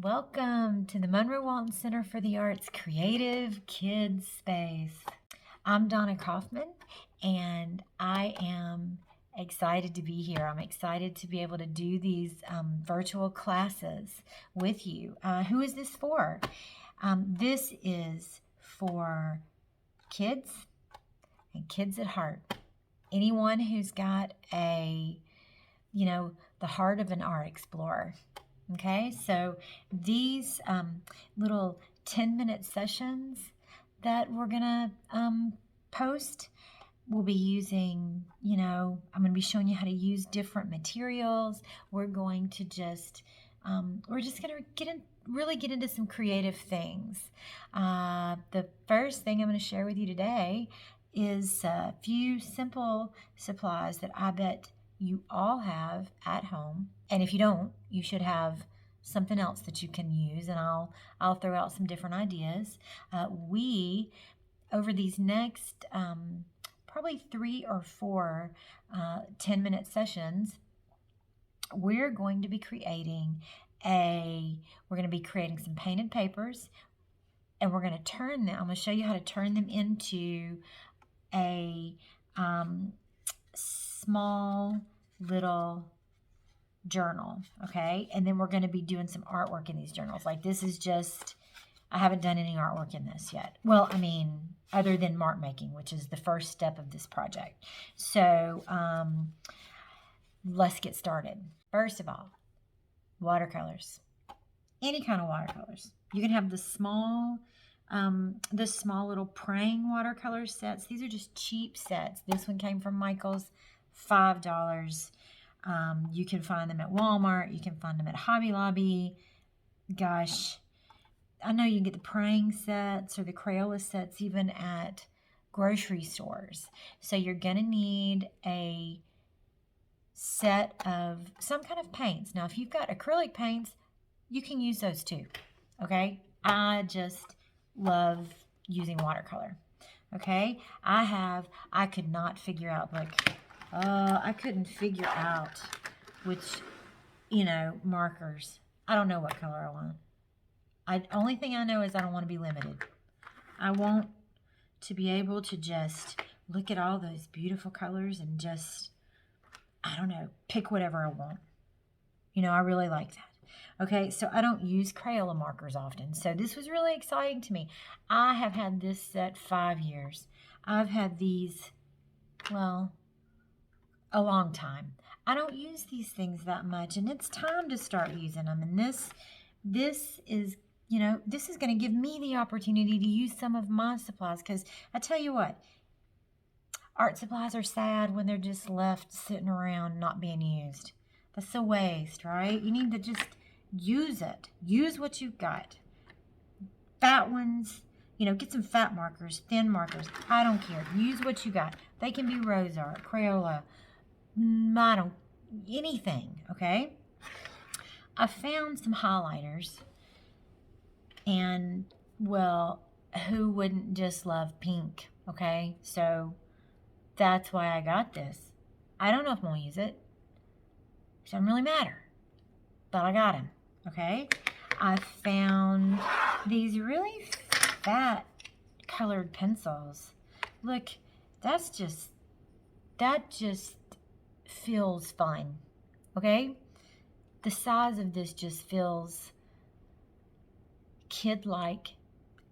Welcome to the Monroe-Walton Center for the Arts Creative Kids Space. I'm Donna Kaufman, and I am excited to be here. I'm excited to be able to do these virtual classes with you. Who is this for? This is for kids and kids at heart. Anyone who's got the heart of an art explorer. Okay, so these little 10-minute sessions that we're gonna post, we'll be using, I'm gonna be showing you how to use different materials. We're going to we're just gonna really get into some creative things. The first thing I'm gonna share with you today is a few simple supplies that I bet you all have at home, and if you don't, you should have something else that you can use, and I'll throw out some different ideas. We over these next probably 3 or 4 10-minute sessions, we're going to be creating some painted papers, and we're going to turn them. I'm going to show you how to turn them into a small little journal, okay? And then we're going to be doing some artwork in these journals. Like this is I haven't done any artwork in this yet. Well, other than mark making, which is the first step of this project. So let's get started. First of all, watercolors. Any kind of watercolors. You can have the small little praying watercolor sets. These are just cheap sets. This one came from Michael's, $5. You can find them at Walmart. You can find them at Hobby Lobby. Gosh, I know you can get the praying sets or the Crayola sets even at grocery stores. So you're going to need a set of some kind of paints. Now, if you've got acrylic paints, you can use those too, okay? I just love using watercolor, okay? I could not figure out, I couldn't figure out which, markers. I don't know what color I want. Only thing I know is I don't want to be limited. I want to be able to just look at all those beautiful colors and just, pick whatever I want. I really like that. Okay, so I don't use Crayola markers often. So this was really exciting to me. I have had this set 5 years. I've had these, a long time. I don't use these things that much, and it's time to start using them. And this is, this is going to give me the opportunity to use some of my supplies, because I tell you what, art supplies are sad when they're just left sitting around not being used. That's a waste, right? You need to just use it. Use what you've got. Fat ones, get some fat markers, thin markers. I don't care. Use what you got. They can be rose art, Crayola, anything, okay? I found some highlighters, and, who wouldn't just love pink, okay? So that's why I got this. I don't know if I'm going to use it. It doesn't really matter, but I got them, okay? I found these really fat colored pencils. Look, that just feels fun, okay? The size of this just feels kid-like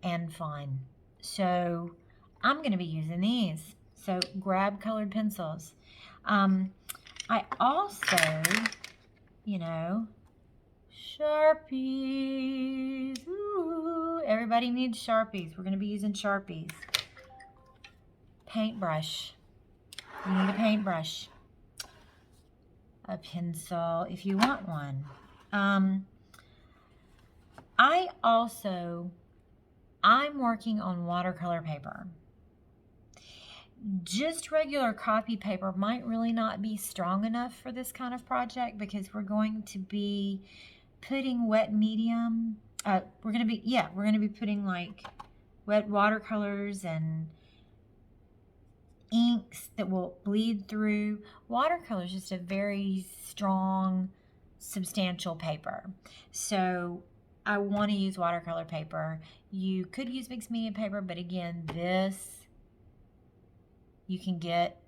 and fun. So I'm going to be using these. So grab colored pencils. I also, Sharpies. Ooh, everybody needs Sharpies. We're going to be using Sharpies. Paintbrush. You need a paintbrush. A pencil if you want one. I'm working on watercolor paper. Just regular copy paper might really not be strong enough for this kind of project, because we're going to be putting wet medium. We're going to be putting like wet watercolors and inks that will bleed through. Watercolor is just a very strong, substantial paper. So I want to use watercolor paper. You could use mixed media paper, but again, this you can get,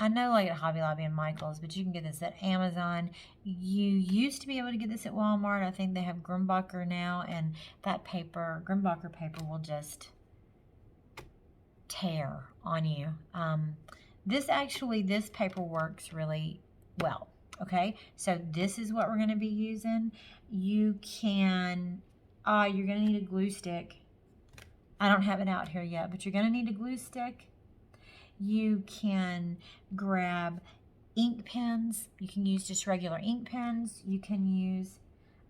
I know like at Hobby Lobby and Michael's, but you can get this at Amazon. You used to be able to get this at Walmart. I think they have Grumbacher now, and that paper, Grumbacher paper, will just tear on you. This paper works really well. Okay, so this is what we're going to be using. You can, you're going to need a glue stick. I don't have it out here yet, but you're going to need a glue stick. You can grab ink pens. You can use just regular ink pens. You can use,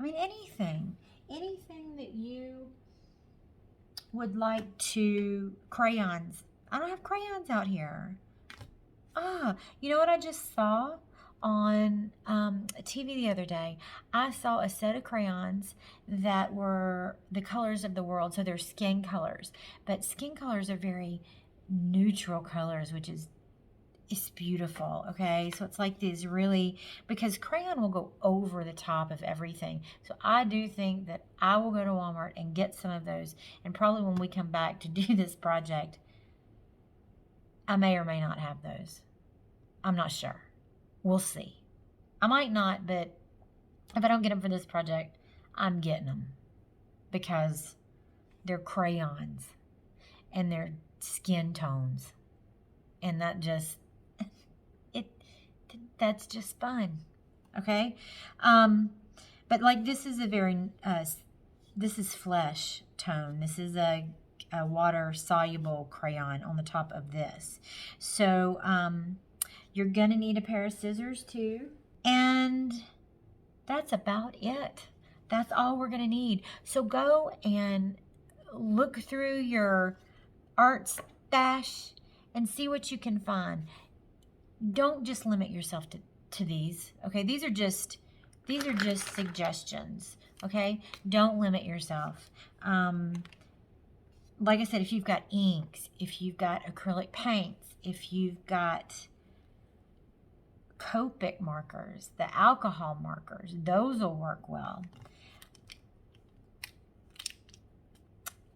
anything that you would like to, crayons. I don't have crayons out here. You know what I just saw on TV the other day? I saw a set of crayons that were the colors of the world, so they're skin colors. But skin colors are very neutral colors, which is it's beautiful. Okay, so it's like these really, because crayon will go over the top of everything. So I do think that I will go to Walmart and get some of those, and probably when we come back to do this project, I may or may not have those. I'm not sure. We'll see. I might not, but if I don't get them for this project, I'm getting them because they're crayons and they're skin tones, and that just that's just fun. Okay, but like this is a very this is flesh tone. This is a water soluble crayon on the top of this. So you're gonna need a pair of scissors too, and that's about it. That's all we're gonna need. So go and look through your art stash and see what you can find. Don't just limit yourself to these. Okay, these are just suggestions. Okay, don't limit yourself. Like I said, if you've got inks, if you've got acrylic paints, if you've got Copic markers, the alcohol markers, those will work well.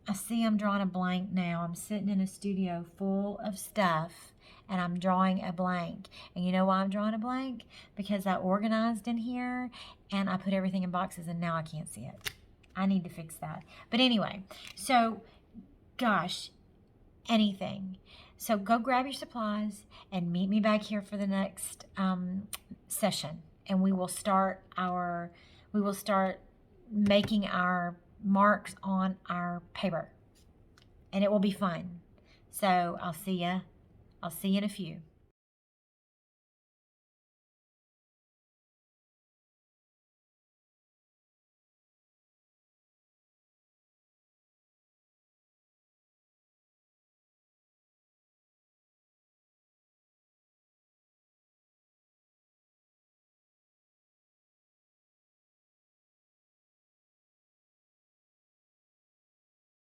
I see I'm drawing a blank now. I'm sitting in a studio full of stuff and I'm drawing a blank. And you know why I'm drawing a blank? Because I organized in here and I put everything in boxes and now I can't see it. I need to fix that. But anyway, so gosh, anything. So go grab your supplies and meet me back here for the next session, and we will start making our marks on our paper, and it will be fun. So I'll see you in a few.